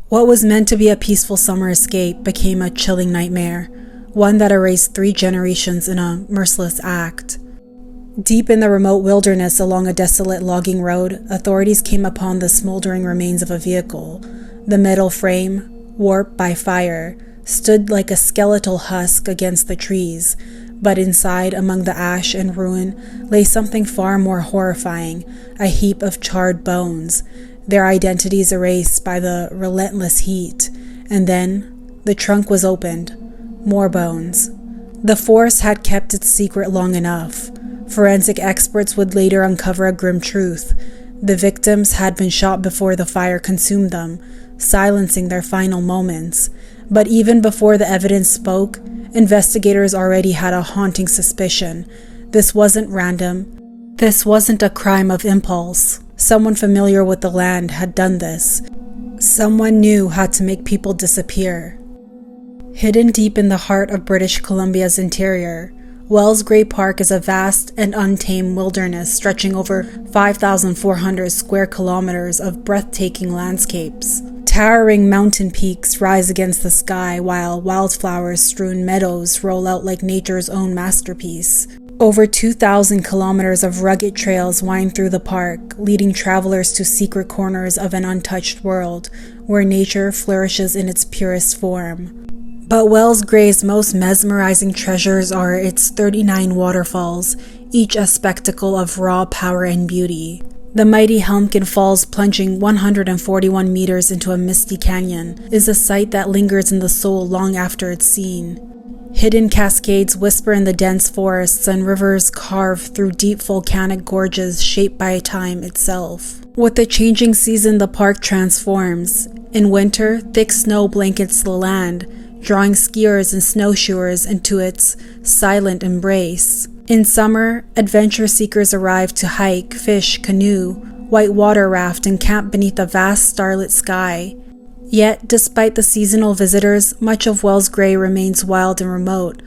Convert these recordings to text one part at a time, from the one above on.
What was meant to be a peaceful summer escape became a chilling nightmare, one that erased 3 generations in a merciless act. Deep in the remote wilderness along a desolate logging road, authorities came upon the smoldering remains of a vehicle. The metal frame, warped by fire, stood like a skeletal husk against the trees, but inside, among the ash and ruin, lay something far more horrifying, a heap of charred bones, their identities erased by the relentless heat. And then, the trunk was opened. More bones. The force had kept its secret long enough. Forensic experts would later uncover a grim truth. The victims had been shot before the fire consumed them, silencing their final moments. But even before the evidence spoke, investigators already had a haunting suspicion. This wasn't random. This wasn't a crime of impulse. Someone familiar with the land had done this. Someone knew how to make people disappear. Hidden deep in the heart of British Columbia's interior, Wells Gray Park is a vast and untamed wilderness stretching over 5,400 square kilometers of breathtaking landscapes. Towering mountain peaks rise against the sky while wildflower-strewn meadows roll out like nature's own masterpiece. Over 2,000 kilometers of rugged trails wind through the park, leading travelers to secret corners of an untouched world where nature flourishes in its purest form. But Wells Gray's most mesmerizing treasures are its 39 waterfalls, each a spectacle of raw power and beauty. The mighty Helmkin Falls, plunging 141 meters into a misty canyon, is a sight that lingers in the soul long after it's seen. Hidden cascades whisper in the dense forests, and rivers carve through deep volcanic gorges shaped by time itself. With the changing season, the park transforms. In winter, thick snow blankets the land, drawing skiers and snowshoers into its silent embrace. In summer, adventure seekers arrive to hike, fish, canoe, whitewater raft, and camp beneath a vast starlit sky. Yet, despite the seasonal visitors, much of Wells Gray remains wild and remote,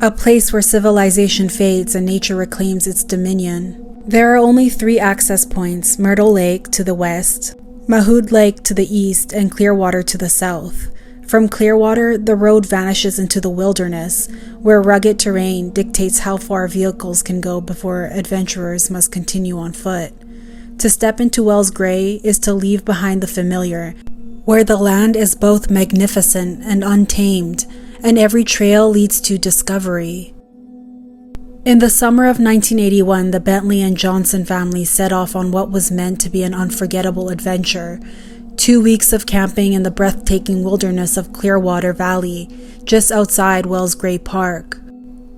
a place where civilization fades and nature reclaims its dominion. There are only 3 access points: Myrtle Lake to the west, Mahood Lake to the east, and Clearwater to the south. From Clearwater, the road vanishes into the wilderness, where rugged terrain dictates how far vehicles can go before adventurers must continue on foot. To step into Wells Gray is to leave behind the familiar, where the land is both magnificent and untamed, and every trail leads to discovery. In the summer of 1981, the Bentley and Johnson family set off on what was meant to be an unforgettable adventure. 2 weeks of camping in the breathtaking wilderness of Clearwater Valley, just outside Wells Gray Park.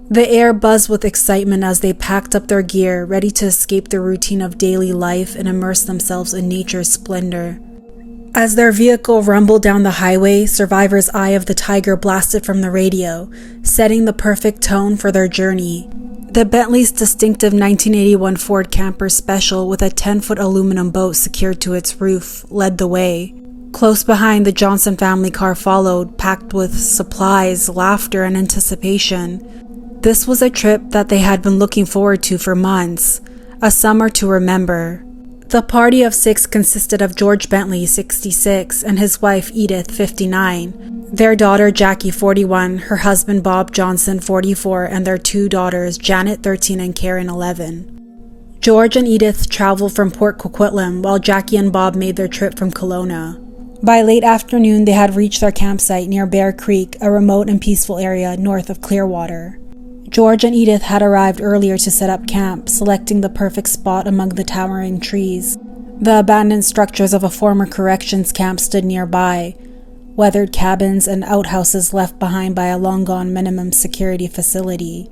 The air buzzed with excitement as they packed up their gear, ready to escape the routine of daily life and immerse themselves in nature's splendor. As their vehicle rumbled down the highway, Survivor's Eye of the Tiger blasted from the radio, setting the perfect tone for their journey. The Bentley's distinctive 1981 Ford Camper Special with a 10-foot aluminum boat secured to its roof led the way. Close behind, the Johnson family car followed, packed with supplies, laughter, and anticipation. This was a trip that they had been looking forward to for months, a summer to remember. The party of 6 consisted of George Bentley, 66, and his wife Edith, 59, their daughter Jackie, 41, her husband Bob Johnson, 44, and their 2 daughters, Janet, 13, and Karen, 11. George and Edith traveled from Port Coquitlam, while Jackie and Bob made their trip from Kelowna. By late afternoon, they had reached their campsite near Bear Creek, a remote and peaceful area north of Clearwater. George and Edith had arrived earlier to set up camp, selecting the perfect spot among the towering trees. The abandoned structures of a former corrections camp stood nearby, weathered cabins and outhouses left behind by a long-gone minimum security facility.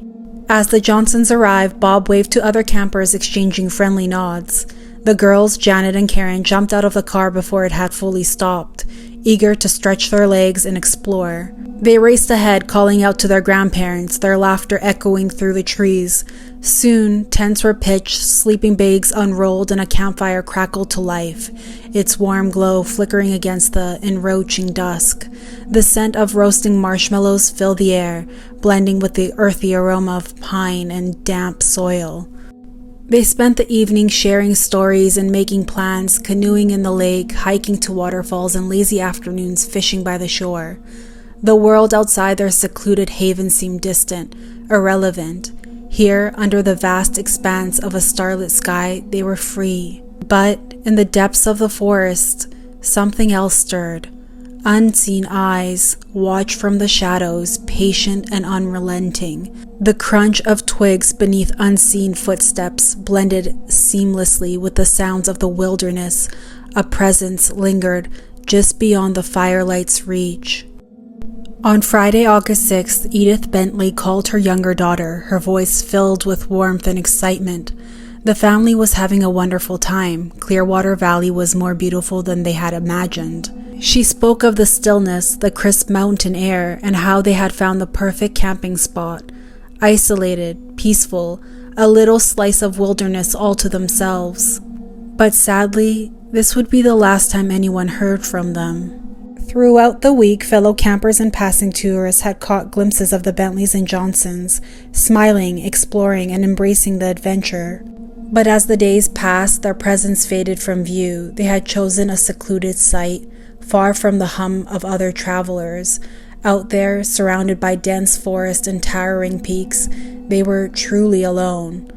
As the Johnsons arrived, Bob waved to other campers, exchanging friendly nods. The girls, Janet and Karen, jumped out of the car before it had fully stopped, eager to stretch their legs and explore. They raced ahead, calling out to their grandparents, their laughter echoing through the trees. Soon, tents were pitched, sleeping bags unrolled, and a campfire crackled to life, its warm glow flickering against the encroaching dusk. The scent of roasting marshmallows filled the air, blending with the earthy aroma of pine and damp soil. They spent the evening sharing stories and making plans, canoeing in the lake, hiking to waterfalls, and lazy afternoons fishing by the shore. The world outside their secluded haven seemed distant, irrelevant. Here, under the vast expanse of a starlit sky, they were free. But in the depths of the forest, something else stirred. Unseen eyes watched from the shadows, patient and unrelenting. The crunch of twigs beneath unseen footsteps blended seamlessly with the sounds of the wilderness. A presence lingered just beyond the firelight's reach. On Friday, August 6th, Edith Bentley called her younger daughter, her voice filled with warmth and excitement. The family was having a wonderful time. Clearwater Valley was more beautiful than they had imagined. She spoke of the stillness, the crisp mountain air, and how they had found the perfect camping spot. Isolated, peaceful, a little slice of wilderness all to themselves. But sadly, this would be the last time anyone heard from them. Throughout the week, fellow campers and passing tourists had caught glimpses of the Bentleys and Johnsons, smiling, exploring, and embracing the adventure. But as the days passed, their presence faded from view. They had chosen a secluded site, far from the hum of other travelers. Out there, surrounded by dense forest and towering peaks, they were truly alone.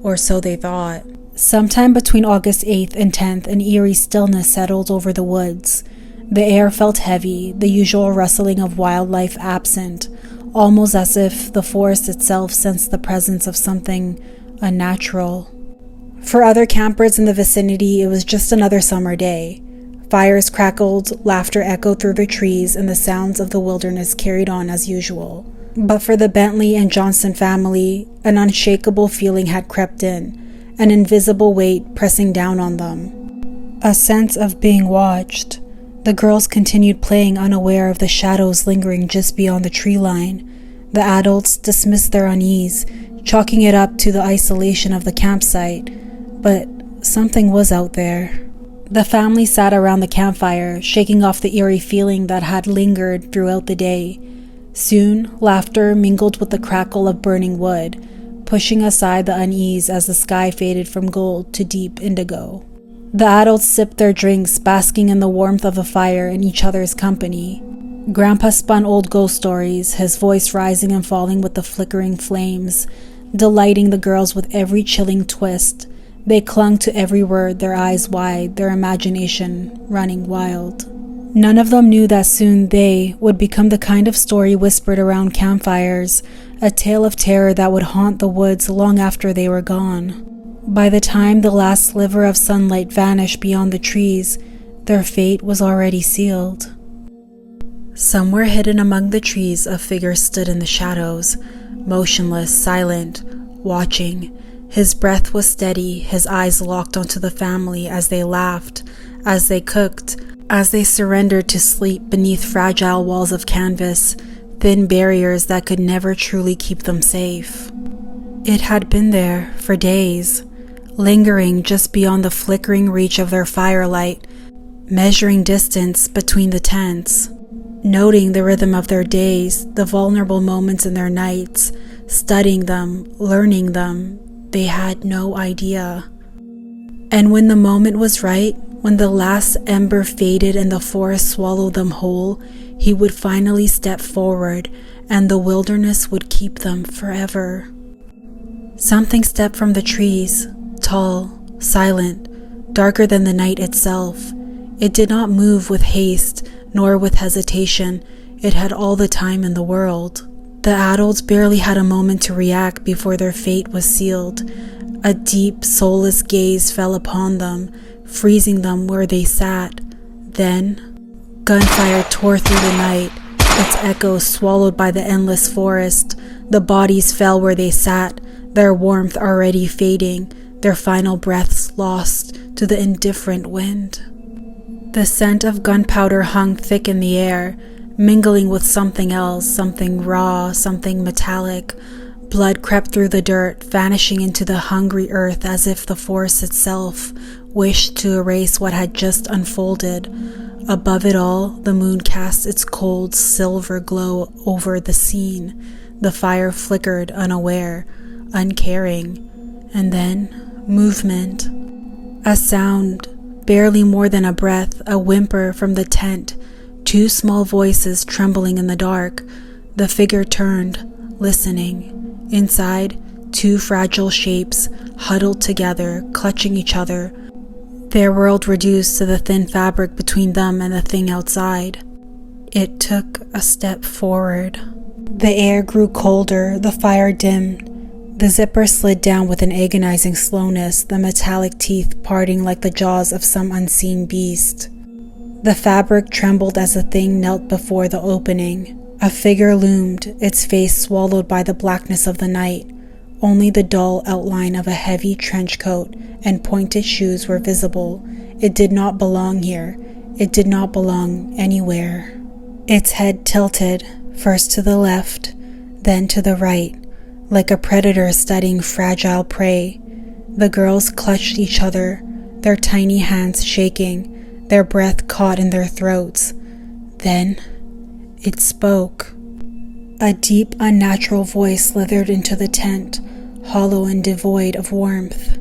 Or so they thought. Sometime between August 8th and 10th, an eerie stillness settled over the woods. The air felt heavy, the usual rustling of wildlife absent, almost as if the forest itself sensed the presence of something unnatural. For other campers in the vicinity, it was just another summer day. Fires crackled, laughter echoed through the trees, and the sounds of the wilderness carried on as usual. But for the Bentley and Johnson family, an unshakable feeling had crept in, an invisible weight pressing down on them. A sense of being watched. The girls continued playing, unaware of the shadows lingering just beyond the tree line. The adults dismissed their unease, chalking it up to the isolation of the campsite. But something was out there. The family sat around the campfire, shaking off the eerie feeling that had lingered throughout the day. Soon, laughter mingled with the crackle of burning wood, pushing aside the unease as the sky faded from gold to deep indigo. The adults sipped their drinks, basking in the warmth of the fire and each other's company. Grandpa spun old ghost stories, his voice rising and falling with the flickering flames, delighting the girls with every chilling twist. They clung to every word, their eyes wide, their imagination running wild. None of them knew that soon they would become the kind of story whispered around campfires, a tale of terror that would haunt the woods long after they were gone. By the time the last sliver of sunlight vanished beyond the trees, their fate was already sealed. Somewhere hidden among the trees, a figure stood in the shadows, motionless, silent, watching. His breath was steady, his eyes locked onto the family as they laughed, as they cooked, as they surrendered to sleep beneath fragile walls of canvas, thin barriers that could never truly keep them safe. It had been there for days, lingering just beyond the flickering reach of their firelight, measuring distance between the tents, noting the rhythm of their days, the vulnerable moments in their nights, studying them, learning them. They had no idea. And when the moment was right, when the last ember faded and the forest swallowed them whole, he would finally step forward, and the wilderness would keep them forever. Something stepped from the trees, tall, silent, darker than the night itself. It did not move with haste, nor with hesitation. It had all the time in the world. The adults barely had a moment to react before their fate was sealed. A deep, soulless gaze fell upon them, freezing them where they sat. Then, gunfire tore through the night, its echoes swallowed by the endless forest. The bodies fell where they sat, their warmth already fading, their final breaths lost to the indifferent wind. The scent of gunpowder hung thick in the air, mingling with something else, something raw, something metallic. Blood crept through the dirt, vanishing into the hungry earth as if the forest itself wished to erase what had just unfolded. Above it all, the moon cast its cold silver glow over the scene. The fire flickered, unaware, uncaring, and then, movement. A sound, barely more than a breath, a whimper from the tent, two small voices trembling in the dark. The figure turned, listening. Inside, two fragile shapes, huddled together, clutching each other, their world reduced to the thin fabric between them and the thing outside. It took a step forward. The air grew colder, the fire dimmed. The zipper slid down with an agonizing slowness, the metallic teeth parting like the jaws of some unseen beast. The fabric trembled as the thing knelt before the opening. A figure loomed, its face swallowed by the blackness of the night. Only the dull outline of a heavy trench coat and pointed shoes were visible. It did not belong here. It did not belong anywhere. Its head tilted, first to the left, then to the right, like a predator studying fragile prey. The girls clutched each other, their tiny hands shaking, their breath caught in their throats. Then it spoke. A deep, unnatural voice slithered into the tent, hollow and devoid of warmth.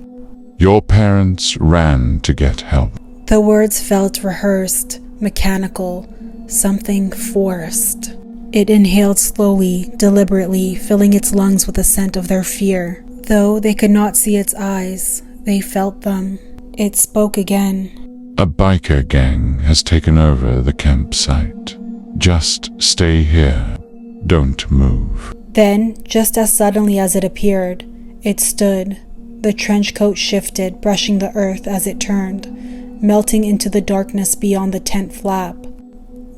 Your parents ran to get help. The words felt rehearsed, mechanical, something forced. It inhaled slowly, deliberately, filling its lungs with the scent of their fear. Though they could not see its eyes, they felt them. It spoke again. A biker gang has taken over the campsite. Just stay here. Don't move. Then, just as suddenly as it appeared, it stood. The trench coat shifted, brushing the earth as it turned, melting into the darkness beyond the tent flap.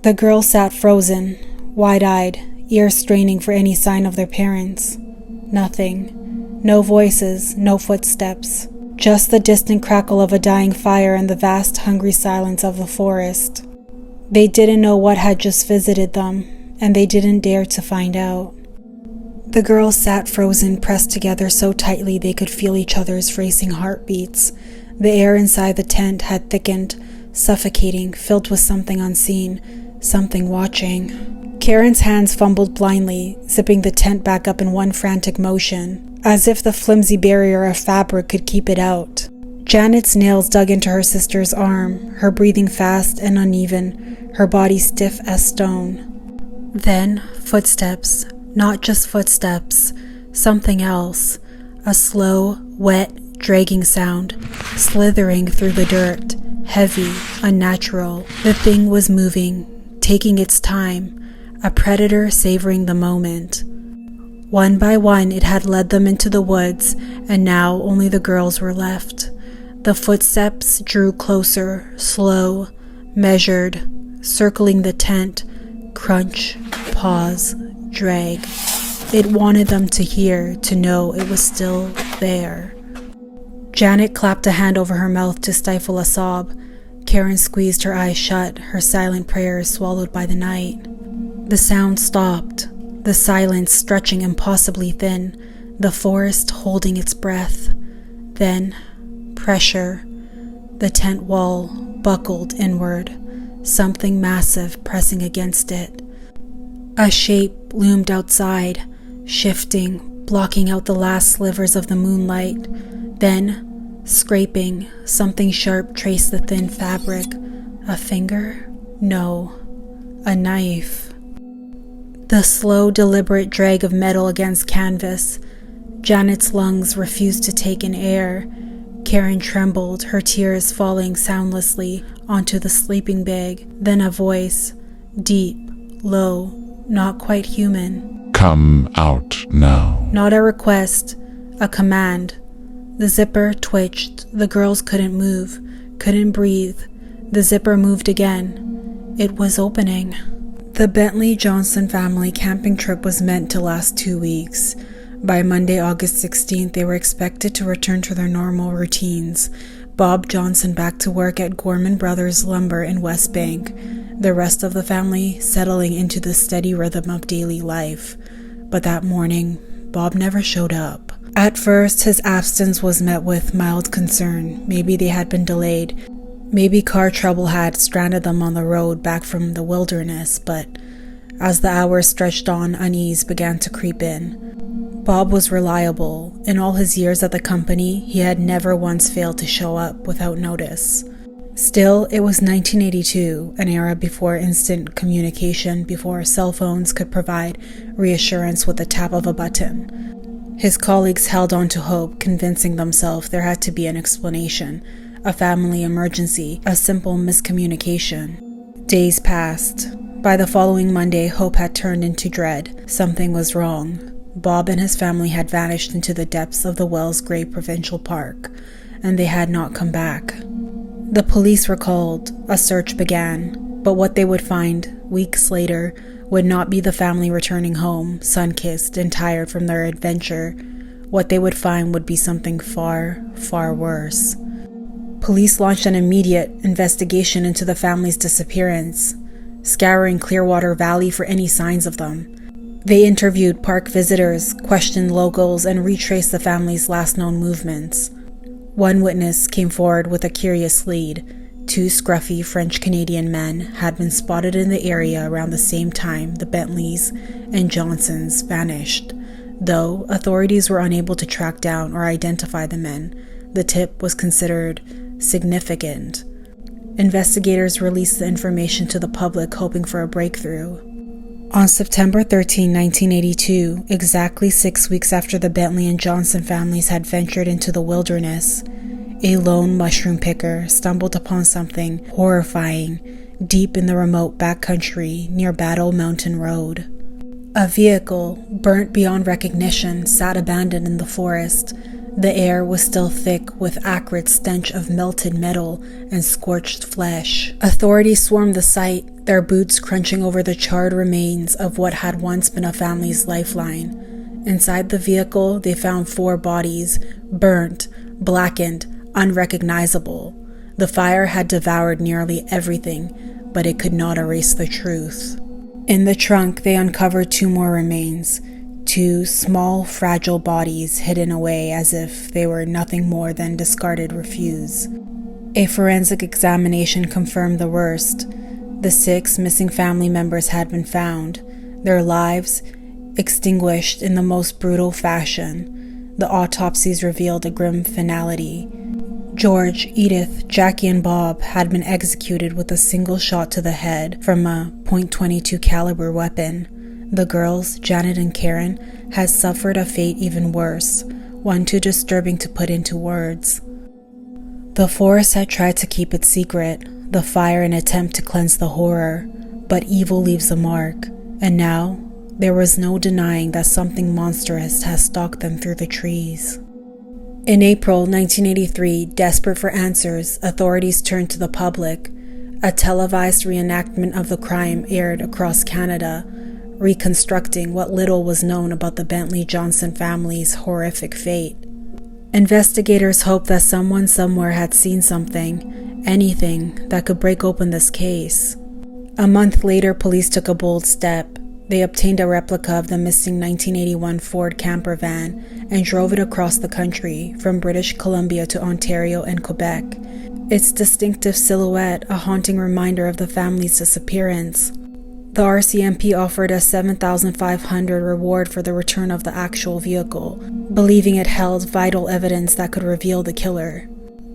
The girls sat frozen, wide-eyed, ears straining for any sign of their parents. Nothing. No voices, no footsteps. Just the distant crackle of a dying fire and the vast, hungry silence of the forest. They didn't know what had just visited them, and they didn't dare to find out. The girls sat frozen, pressed together so tightly they could feel each other's racing heartbeats. The air inside the tent had thickened, suffocating, filled with something unseen, something watching. Karen's hands fumbled blindly, zipping the tent back up in one frantic motion, as if the flimsy barrier of fabric could keep it out. Janet's nails dug into her sister's arm, her breathing fast and uneven, her body stiff as stone. Then, footsteps. Not just footsteps, something else. A slow, wet, dragging sound, slithering through the dirt, heavy, unnatural. The thing was moving, taking its time, a predator savoring the moment. One by one it had led them into the woods, and now only the girls were left. The footsteps drew closer, slow, measured, circling the tent, crunch, pause, drag. It wanted them to hear, to know it was still there. Janet clapped a hand over her mouth to stifle a sob. Karen squeezed her eyes shut, her silent prayers swallowed by the night. The sound stopped, the silence stretching impossibly thin, the forest holding its breath. Then, pressure. The tent wall buckled inward, something massive pressing against it. A shape loomed outside, shifting, blocking out the last slivers of the moonlight. Then, scraping, something sharp traced the thin fabric. A finger? No. A knife. The slow, deliberate drag of metal against canvas. Janet's lungs refused to take in air. Karen trembled, her tears falling soundlessly onto the sleeping bag. Then a voice, deep, low, not quite human. Come out now. Not a request, a command. The zipper twitched. The girls couldn't move, couldn't breathe. The zipper moved again. It was opening. The Bentley Johnson family camping trip was meant to last 2 weeks. By Monday, August 16th, they were expected to return to their normal routines. Bob Johnson back to work at Gorman Brothers Lumber in West Bank. The rest of the family settling into the steady rhythm of daily life. But that morning, Bob never showed up. At first, his absence was met with mild concern. Maybe they had been delayed. Maybe car trouble had stranded them on the road back from the wilderness, but as the hours stretched on, unease began to creep in. Bob was reliable. In all his years at the company, he had never once failed to show up without notice. Still, it was 1982, an era before instant communication, before cell phones could provide reassurance with the tap of a button. His colleagues held on to hope, convincing themselves there had to be an explanation, a family emergency, a simple miscommunication. Days passed. By the following Monday, hope had turned into dread. Something was wrong. Bob and his family had vanished into the depths of the Wells Gray Provincial Park, and they had not come back. The police were called. A search began, but what they would find weeks later would not be the family returning home, sun-kissed and tired from their adventure. What they would find would be something far, far worse. Police launched an immediate investigation into the family's disappearance, scouring Clearwater Valley for any signs of them. They interviewed park visitors, questioned locals, and retraced the family's last known movements. One witness came forward with a curious lead. 2 scruffy French-Canadian men had been spotted in the area around the same time the Bentleys and Johnsons vanished. Though authorities were unable to track down or identify the men, the tip was considered significant. Investigators released the information to the public, hoping for a breakthrough. On September 13, 1982, exactly 6 weeks after the Bentley and Johnson families had ventured into the wilderness, a lone mushroom picker stumbled upon something horrifying deep in the remote backcountry near Battle Mountain Road. A vehicle, burnt beyond recognition, sat abandoned in the forest. The air was still thick with acrid stench of melted metal and scorched flesh. Authorities swarmed the site, their boots crunching over the charred remains of what had once been a family's lifeline. Inside the vehicle, they found 4 bodies, burnt, blackened, unrecognizable. The fire had devoured nearly everything, but it could not erase the truth. In the trunk, they uncovered 2 more remains. 2 small, fragile bodies hidden away as if they were nothing more than discarded refuse. A forensic examination confirmed the worst. The 6 missing family members had been found, their lives extinguished in the most brutal fashion. The autopsies revealed a grim finality. George, Edith, Jackie, and Bob had been executed with a single shot to the head from a .22 caliber weapon. The girls, Janet and Karen, had suffered a fate even worse, one too disturbing to put into words. The forest had tried to keep it secret, the fire an attempt to cleanse the horror, but evil leaves a mark, and now there was no denying that something monstrous had stalked them through the trees. In April 1983, desperate for answers, authorities turned to the public. A televised reenactment of the crime aired across Canada, reconstructing what little was known about the Bentley Johnson family's horrific fate. Investigators hoped that someone somewhere had seen something, anything that could break open this case. A month later, police took a bold step. They obtained a replica of the missing 1981 Ford camper van and drove it across the country, from British Columbia to Ontario and Quebec. Its distinctive silhouette, a haunting reminder of the family's disappearance. The RCMP offered a $7,500 reward for the return of the actual vehicle, believing it held vital evidence that could reveal the killer.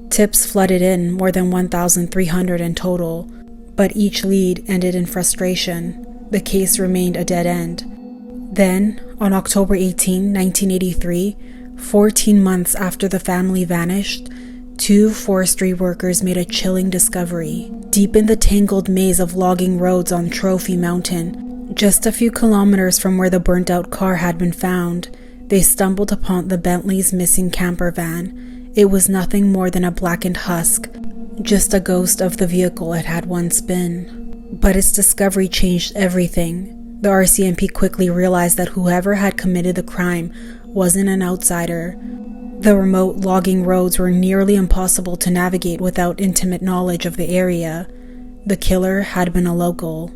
Tips flooded in, more than 1,300 in total, but each lead ended in frustration. The case remained a dead end. Then, on October 18, 1983, 14 months after the family vanished, 2 forestry workers made a chilling discovery. Deep in the tangled maze of logging roads on Trophy Mountain, just a few kilometers from where the burnt-out car had been found, they stumbled upon the Bentley's missing camper van. It was nothing more than a blackened husk, just a ghost of the vehicle it had once been. But its discovery changed everything. The RCMP quickly realized that whoever had committed the crime wasn't an outsider. The remote logging roads were nearly impossible to navigate without intimate knowledge of the area. The killer had been a local.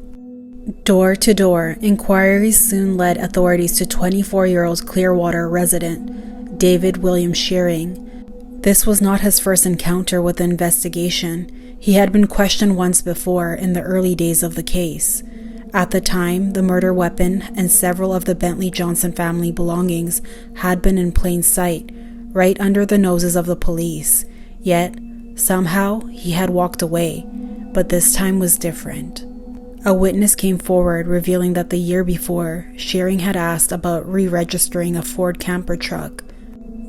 Door to door, inquiries soon led authorities to 24-year-old Clearwater resident, David William Shearing. This was not his first encounter with the investigation. He had been questioned once before in the early days of the case. At the time, the murder weapon and several of the Bentley Johnson family belongings had been in plain sight, right under the noses of the police. Yet, somehow, he had walked away, but this time was different. A witness came forward revealing that the year before, Shearing had asked about re-registering a Ford camper truck.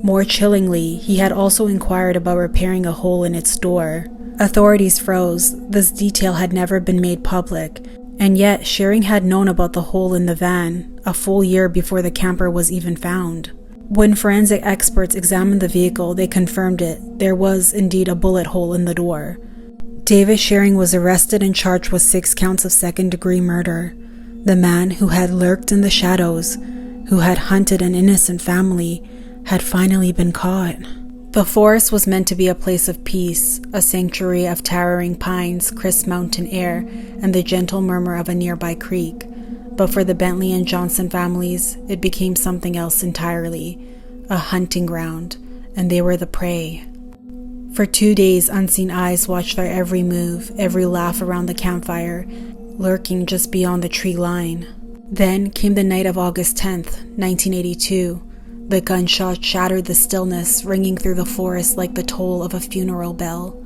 More chillingly, he had also inquired about repairing a hole in its door. Authorities froze. This detail had never been made public, and yet Shearing had known about the hole in the van a full year before the camper was even found. When forensic experts examined the vehicle, they confirmed it. There was indeed a bullet hole in the door. David Shearing was arrested and charged with 6 counts of second-degree murder. The man who had lurked in the shadows, who had hunted an innocent family, had finally been caught. The forest was meant to be a place of peace, a sanctuary of towering pines, crisp mountain air, and the gentle murmur of a nearby creek. But for the Bentley and Johnson families, it became something else entirely, a hunting ground, and they were the prey. For 2 days, unseen eyes watched their every move, every laugh around the campfire, lurking just beyond the tree line. Then came the night of August 10th, 1982. The gunshot shattered the stillness, ringing through the forest like the toll of a funeral bell.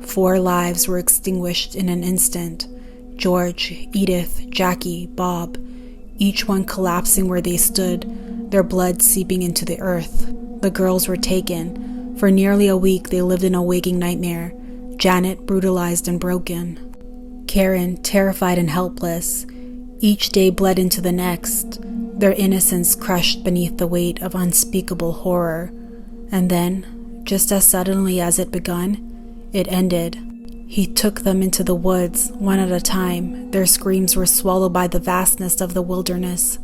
4 lives were extinguished in an instant. George, Edith, Jackie, Bob, each one collapsing where they stood, their blood seeping into the earth. The girls were taken. For nearly a week they lived in a waking nightmare. Janet, brutalized and broken. Karen, terrified and helpless. Each day bled into the next, their innocence crushed beneath the weight of unspeakable horror. And then, just as suddenly as it begun, it ended. He took them into the woods, one at a time. Their screams were swallowed by the vastness of the wilderness,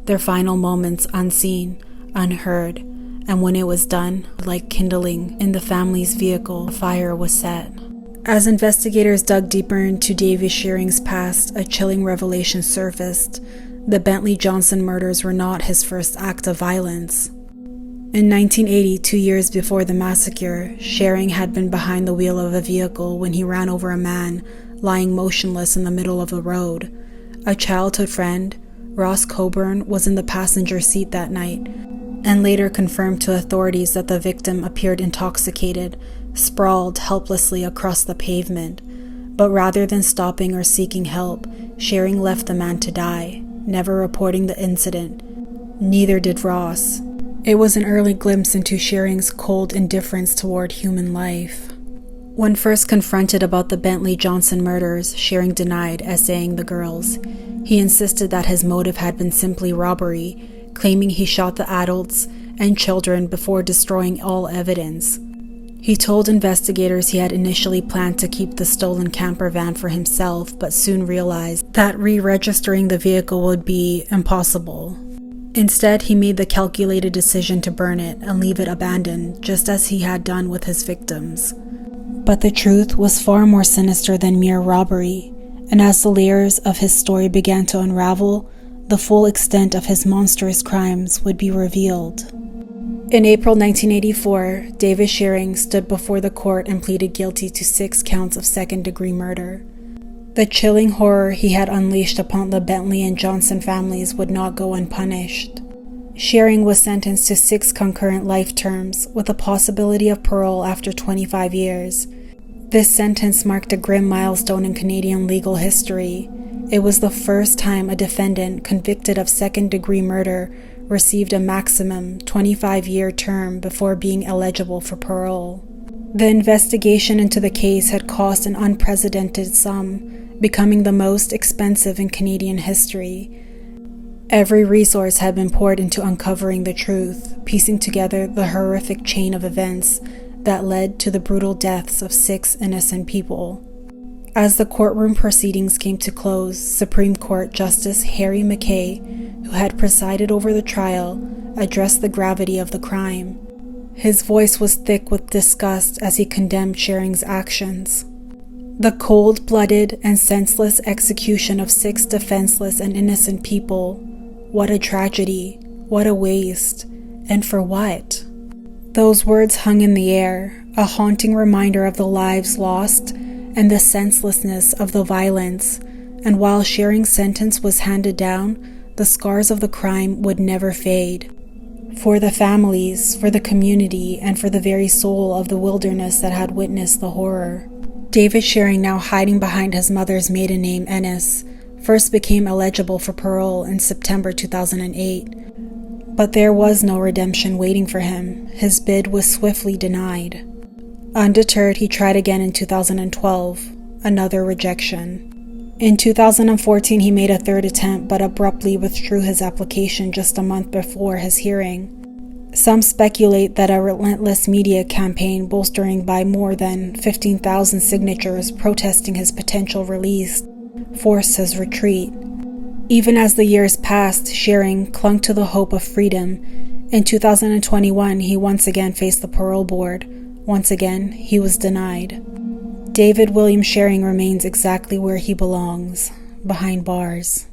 their final moments unseen, unheard, and when it was done, like kindling in the family's vehicle, a fire was set. As investigators dug deeper into David Shearing's past, a chilling revelation surfaced. The Bentley Johnson murders were not his first act of violence. In 1980, 2 years before the massacre, Shearing had been behind the wheel of a vehicle when he ran over a man lying motionless in the middle of the road. A childhood friend, Ross Coburn, was in the passenger seat that night, and later confirmed to authorities that the victim appeared intoxicated, sprawled helplessly across the pavement. But rather than stopping or seeking help, Shearing left the man to die, never reporting the incident. Neither did Ross. It was an early glimpse into Shearing's cold indifference toward human life. When first confronted about the Bentley Johnson murders, Shearing denied essaying the girls. He insisted that his motive had been simply robbery, claiming he shot the adults and children before destroying all evidence. He told investigators he had initially planned to keep the stolen camper van for himself, but soon realized that re-registering the vehicle would be impossible. Instead, he made the calculated decision to burn it and leave it abandoned, just as he had done with his victims. But the truth was far more sinister than mere robbery, and as the layers of his story began to unravel, the full extent of his monstrous crimes would be revealed. In April 1984, David Shearing stood before the court and pleaded guilty to 6 counts of second-degree murder. The chilling horror he had unleashed upon the Bentley and Johnson families would not go unpunished. Shearing was sentenced to 6 concurrent life terms, with a possibility of parole after 25 years. This sentence marked a grim milestone in Canadian legal history. It was the first time a defendant convicted of second-degree murder received a maximum 25-year term before being eligible for parole. The investigation into the case had cost an unprecedented sum, becoming the most expensive in Canadian history. Every resource had been poured into uncovering the truth, piecing together the horrific chain of events that led to the brutal deaths of 6 innocent people. As the courtroom proceedings came to close, Supreme Court Justice Harry Mackay, who had presided over the trial, addressed the gravity of the crime. His voice was thick with disgust as he condemned Shearing's actions. The cold-blooded and senseless execution of 6 defenseless and innocent people. What a tragedy, what a waste, and for what? Those words hung in the air, a haunting reminder of the lives lost and the senselessness of the violence, And while Shearing's sentence was handed down, the scars of the crime would never fade. For the families, for the community, and for the very soul of the wilderness that had witnessed the horror. David Shearing, now hiding behind his mother's maiden name Ennis, first became eligible for parole in September 2008. But there was no redemption waiting for him. His bid was swiftly denied. Undeterred, he tried again in 2012, another rejection. In 2014, he made a third attempt but abruptly withdrew his application just a month before his hearing. Some speculate that a relentless media campaign bolstering by more than 15,000 signatures protesting his potential release forced his retreat. Even as the years passed, Shearing clung to the hope of freedom. In 2021, he once again faced the parole board. Once again, he was denied. David William Shearing remains exactly where he belongs, behind bars.